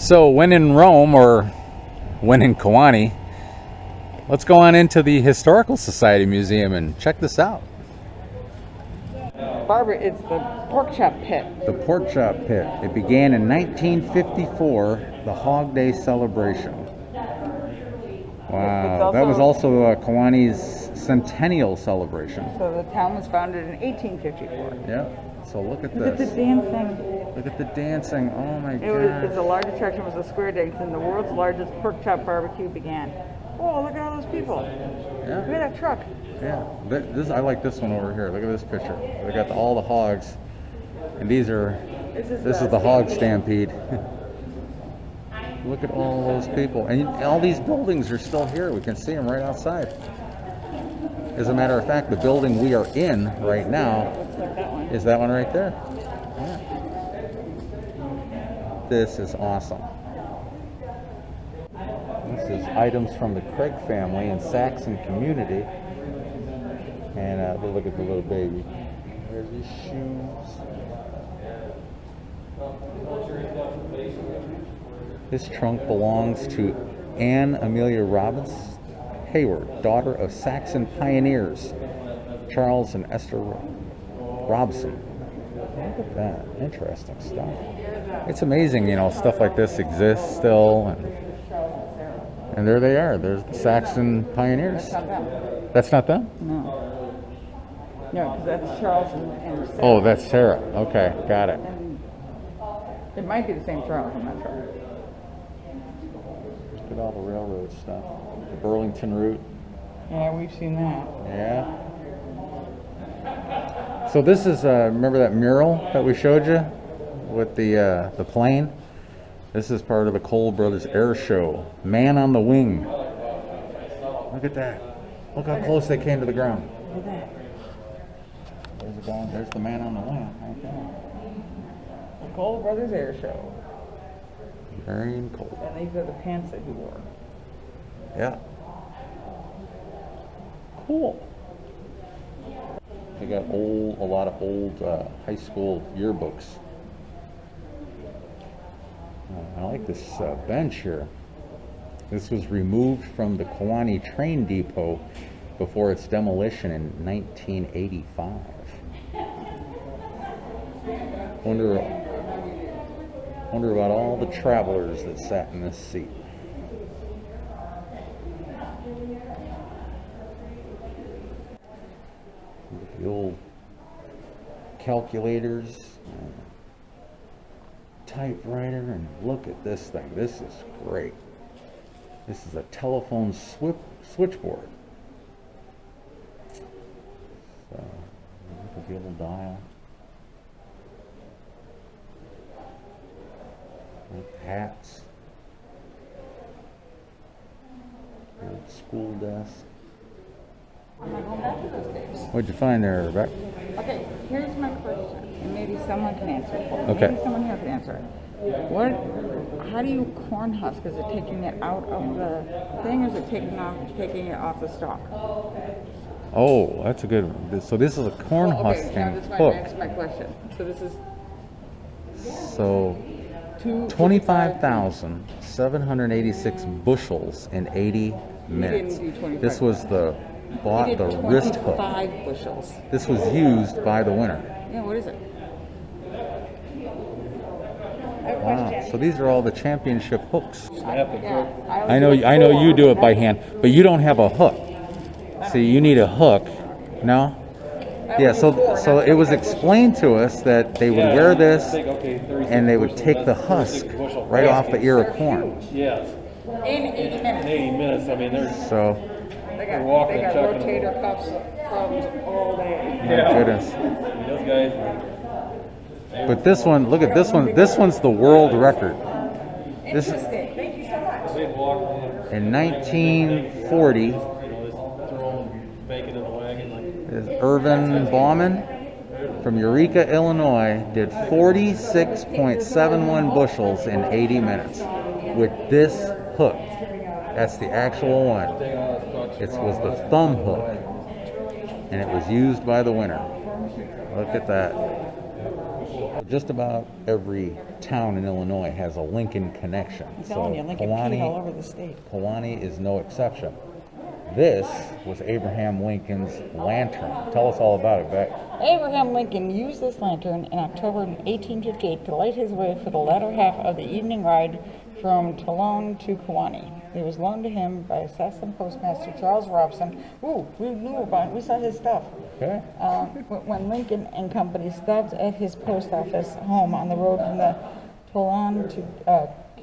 So when in Rome, or when in Kewanee, let's go on into the Historical Society Museum and check this out. Barbara, it's the pork chop pit. The pork chop pit. It began in 1954, the Hog Days celebration. Wow, that was also Kewanee's centennial celebration. So the town was founded in 1854. Yeah. So look at Look this. at the dancing. Look at the dancing. Oh my It was the largest attraction was the square dance, and the world's largest pork chop barbecue began. Oh, look at all those people. Yeah. Look at that truck. Yeah. This I like this one over here. Look at this picture. They got all the hogs, and these are. This is the hog stampede. Look at all those people, and all these buildings are still here. We can see them right outside. As a matter of fact, the building we are in right now is that one right there. Yeah. This is awesome. This is items from the Craig family and Saxon community. And look at the little baby. There's his shoes. This trunk belongs to Anne Amelia Robbins Hayward, daughter of Saxon pioneers Charles and Esther Robson. Look at that. Interesting stuff. It's amazing, you know, stuff like this exists still. And there they are. There's the Saxon pioneers. That's not them. That's not them? No. No, because that's Charles and Sarah. Oh, that's Sarah. Okay, got it. And it might be the same Charles, I'm not sure. Look at all the railroad stuff. The Burlington route. Yeah, we've seen that. Yeah. So this is, remember that mural that we showed you with the plane? This is part of the Cole Brothers Air Show. Man on the Wing. Look at that. Look how close they came to the ground. Look at that. There's the man on the wing right there. The Cole Brothers Air Show. Very cold. And these are the pants that he wore. Yeah. Cool. They got a lot of old high school yearbooks. I like this bench here. This was removed from the Kewanee train depot before its demolition in 1985. Wonder about all the travelers that sat in this seat. The old calculators, typewriter, and look at this thing. This is great. This is a telephone switchboard. So, look at the little dial. Hats. School desk. I'm not going back to those days. What'd you find there, Rebecca? Okay, here's my question, and maybe someone can answer it. Okay. Maybe someone here can answer it. How do you corn husk? Is it taking it out of the thing, or is it taking it off the stalk? Oh, that's a good one. So this is a corn husking hook. That's my question. So this is So 25,786 bushels in 80 minutes. This was the wrist hook. 25 bushels. This was used by the winner. Yeah, what is it? Wow. So these are all the championship hooks. I I know you do it by hand, but you don't have a hook. See, you need a hook. No? Yeah, so it was explained to us that they would wear this and they would take the husk right off the ear of corn. Yes. In 80 minutes. 80 minutes. I mean, there's So, They got walking, rotator cuffs problems all day. my goodness. those guys. But this one, look at this one. This one's the world record. This is Interesting. Thank you so much. They'd walk in 1940. throw bacon in the wagon. Is Irvin Bauman from Eureka, Illinois, did 46.71 bushels in 80 minutes with this hook. That's the actual one. It was the thumb hook, and it was used by the winner. Look at that. Just about every town in Illinois has a Lincoln connection. I'm telling you, Lincoln peed all over the state. Kewanee is no exception. This was Abraham Lincoln's lantern. Tell us all about it, Beck. Abraham Lincoln used this lantern in October 1858 to light his way for the latter half of the evening ride from Toulon to Kewanee. It was loaned to him by assistant postmaster Charles Robson. Ooh, we knew about it. We saw his stuff. Okay. When Lincoln and company stopped at his post office home on the road from the Toulon to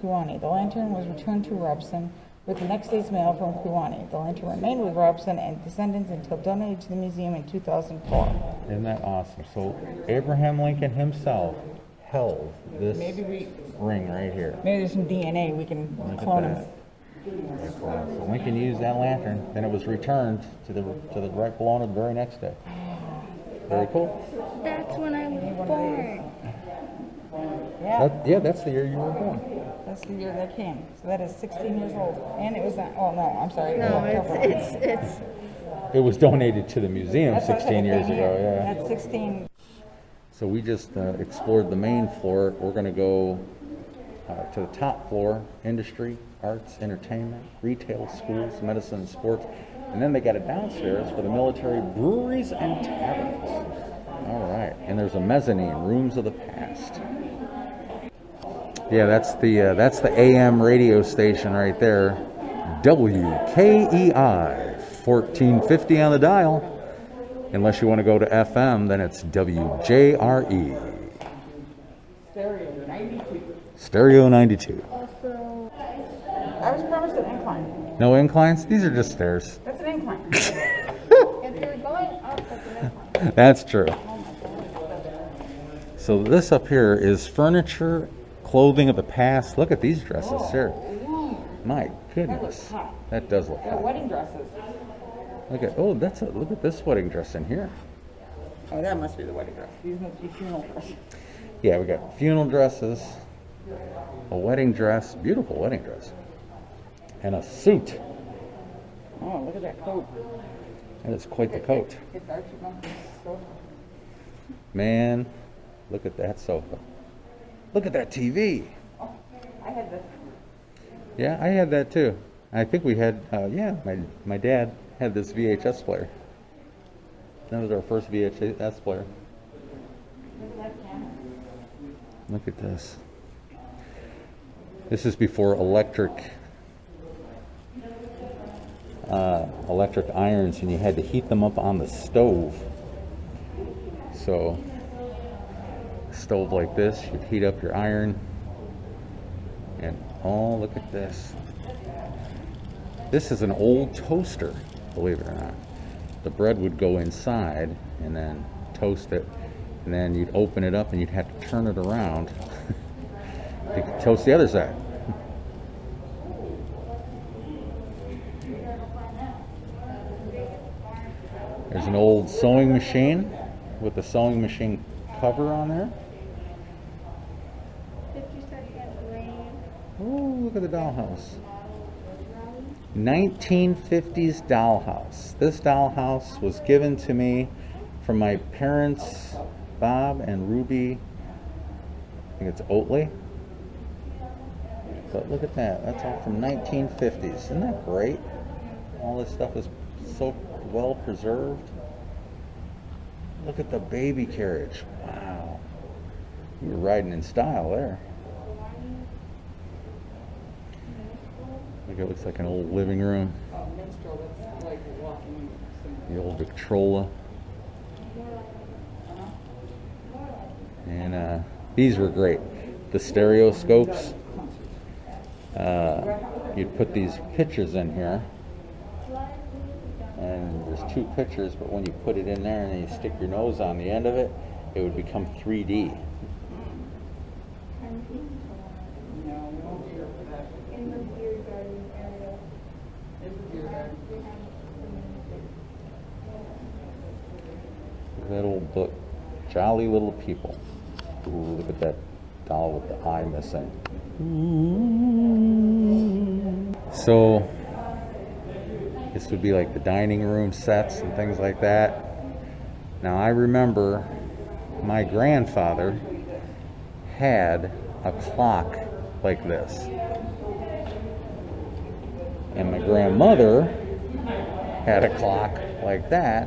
Kewanee. The lantern was returned to Robson with the next day's mail from Kewanee. The lantern remained with Robson and descendants until donated to the museum in 2004. Isn't that awesome? So Abraham Lincoln himself held this ring right here. Maybe there's some DNA we can clone him. So Lincoln used that lantern, then it was returned to the rightful owner the very next day. Very cool. That's when I was born. Yeah, That's the year you were born. that's the year they came. So that is 16 years old. And it was on, oh no, I'm sorry. No, October. it's It was donated to the museum That's what I 16 said, years ago, yeah. That's 16. So we just explored the main floor. We're going to go to the top floor, industry, arts, entertainment, retail, schools, medicine, and sports. And then they got it downstairs for the military breweries and taverns. All right. And there's a mezzanine, rooms of the past. Yeah, that's the AM radio station right there. WKEI, 1450 on the dial. Unless you want to go to FM, then it's WJRE. Stereo 92. Stereo 92. also I was promised an incline. No inclines? These are just stairs. That's an incline. if you're going up, that's an incline. That's true. So this up here is furniture, clothing of the past. Look at these dresses here. My goodness. That does look They're hot. wedding dresses. Look at this wedding dress in here. Oh, that must be the wedding dress. These must be funeral dresses. Yeah, we got funeral dresses, a wedding dress, beautiful wedding dress, and a suit. Oh, look at that coat. That is quite the coat. It's Archie Bunker's sofa. Man, look at that sofa. Look at that TV. Oh, I had this. Yeah, I had that too. I think we had, my dad had this VHS player. That was our first VHS player. Look at that camera. Look at this. This is before electric irons, and you had to heat them up on the stove. So, a stove like this, you'd heat up your iron. And oh, look at this. This is an old toaster, believe it or not. The bread would go inside and then toast it, and then you'd open it up and you'd have to turn it around to toast the other side. There's an old sewing machine with the sewing machine cover on there. 50 seconds rain. Oh, look at the dollhouse. 1950s dollhouse. This dollhouse was given to me from my parents, Bob and Ruby. I think it's Oatley. But look at that. That's all from 1950s. Isn't that great? All this stuff is so well preserved. Look at the baby carriage. Wow. You were riding in style there. It looks like an old living room. Minstrel, that's like walking. The old Victrola. And these were great. The stereoscopes. You'd put these pictures in here. And there's two pictures, but when you put it in there and then you stick your nose on the end of it, it would become 3D. No, we won't be here for that. In the beer garden area. It's a beer garden. Look at that old book. Jolly Little People. Ooh, look at that doll with the eye missing. So, this would be like the dining room sets and things like that. Now, I remember my grandfather had a clock like this. And my grandmother had a clock like that,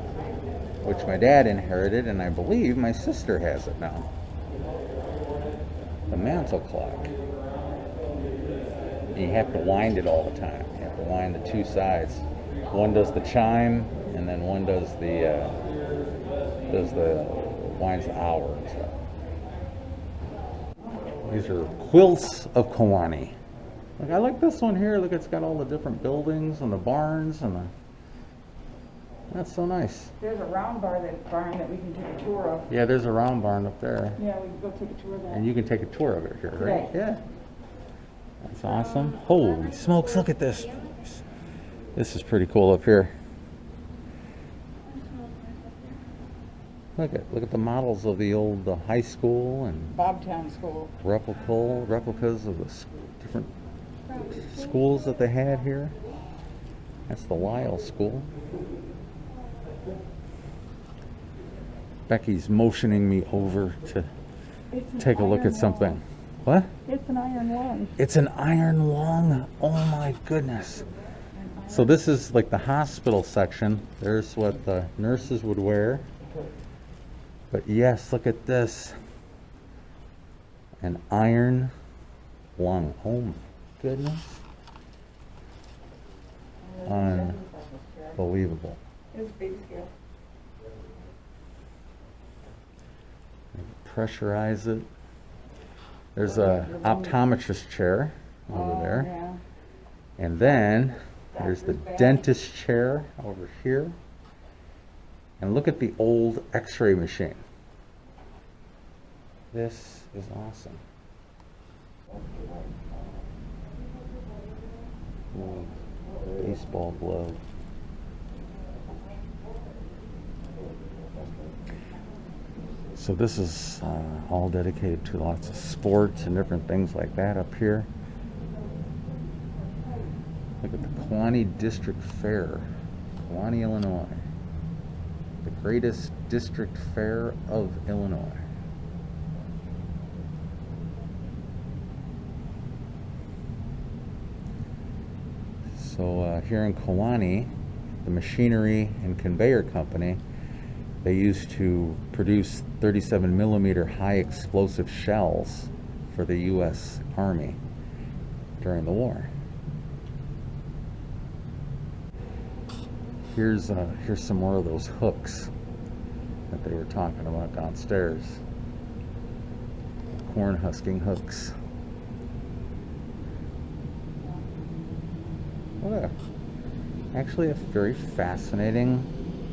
which my dad inherited, and I believe my sister has it now. The mantle clock. You have to wind it all the time. You have to wind the two sides. One does the chime, and then one does the winds the hour and stuff. These are quilts of Kewanee. Look, I like this one here. Look, it's got all the different buildings and the barns and the. That's so nice. There's a round barn that we can take a tour of. Yeah, there's a round barn up there. Yeah, we can go take a tour of that. And you can take a tour of it here, right? Today. Yeah. That's awesome. Holy smokes, look at this. This is pretty cool up here. Look at the models of the old high school and Bobtown School. replicas of the different schools that they had here. That's the Lyle School. Becky's motioning me over to take a look at something. What? It's an iron lung. It's an iron lung. Oh my goodness. So this is like the hospital section. There's what the nurses would wear. But yes, look at this. An iron lung. Oh my goodness. Unbelievable. It's a big scale. Pressurize it. There's a optometrist chair over there. Yeah. And then there's the dentist chair over here. And look at the old x-ray machine. This is awesome. Ooh, baseball glove. So this is all dedicated to lots of sports and different things like that up here. Look at the Kewanee District Fair, Kewanee, Illinois. The greatest district fair of Illinois. So here in Kewanee, the machinery and conveyor company, they used to produce 37 millimeter high explosive shells for the U.S. Army during the war. Here's some more of those hooks that they were talking about downstairs. Corn husking hooks. Look, actually a very fascinating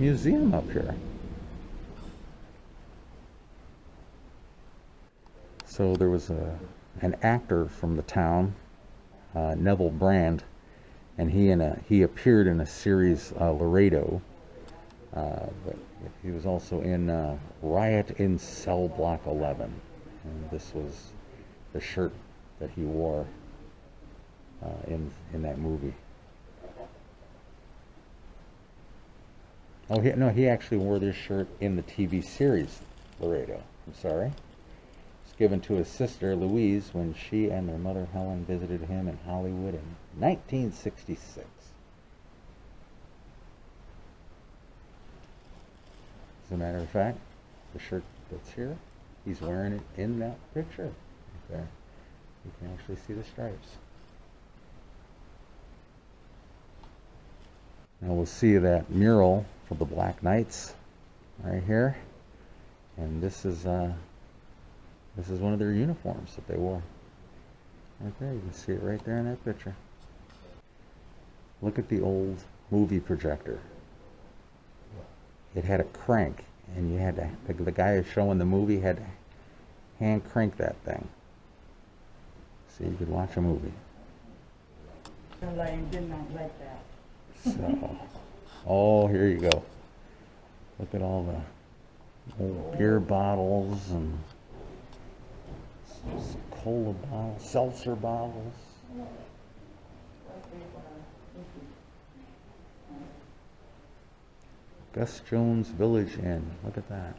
museum up here. So there was an actor from the town, Neville Brand, and he appeared in a series, Laredo, but he was also in Riot in Cell Block 11, and this was the shirt that he wore in that movie. Oh, he actually wore this shirt in the TV series Laredo. I'm sorry. Given to his sister Louise when she and their mother Helen visited him in Hollywood in 1966. As a matter of fact, the shirt that's here, he's wearing it in that picture right there. You can actually see the stripes. Now we'll see that mural for the Black Knights right here, and this is one of their uniforms that they wore. Right there, you can see it right there in that picture. Look at the old movie projector. It had a crank, and you had to, the guy showing the movie had to hand crank that thing so you could watch a movie. The lion did not like that. So, oh, here you go. Look at all the old beer bottles and cola bottles, seltzer bottles. Gus Jones Village Inn. Look at that.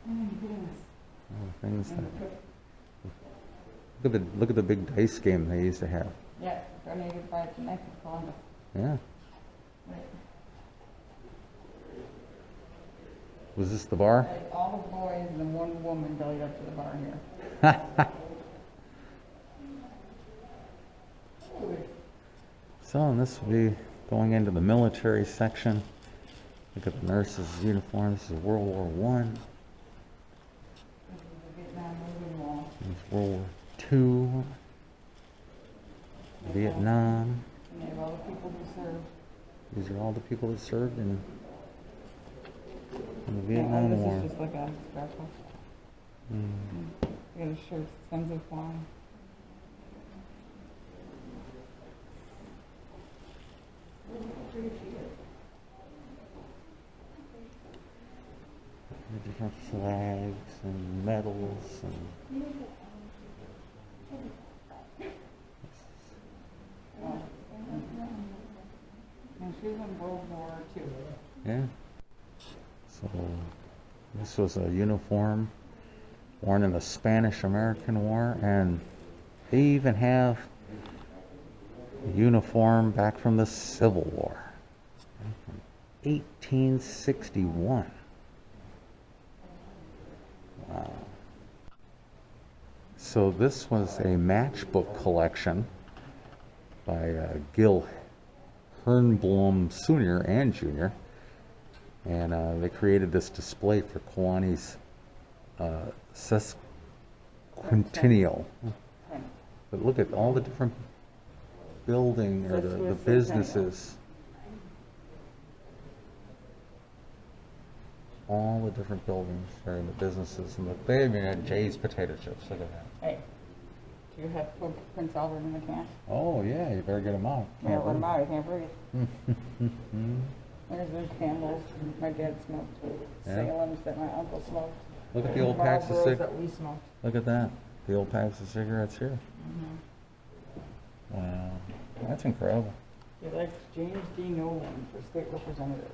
Oh my goodness. All the things that Look at the big dice game they used to have. Yeah, donated by Connected Columbus. Yeah. Right. Was this the bar? Like all the boys and the one woman bellied up to the bar here. So, and this will be going into the military section. Look at the nurses' uniform. This is World War One. This is the Vietnam moving wall. This is World War Two. Vietnam. And they have all the people who served. These are all the people that served in the Yeah, Vietnam War. This is just like a scrapbook. They got a shirt, Sons of Flying. The different flags and medals and And she was in World War II. yeah. So this was a uniform worn in the Spanish-American War, and they even have a uniform back from the Civil War, from 1861. Wow. So this was a matchbook collection by Gil Hernblom Sr. and Jr. And they created this display for Kewanee's sesquicentennial. But look at all the different building or the businesses. All the different buildings or the businesses. And they even had Jay's potato chips. Look at that. Hey, do you have Prince Albert in the can? Oh, yeah, you better get them out. Yeah, let him out, I can't breathe. There's those candles my dad smoked, Yeah. Salem's that my uncle smoked. Look at the old packs of Marlboros cigarettes. that we smoked. Look at that. The old packs of cigarettes here. Wow. That's incredible. He likes James D. Nolan for state representative.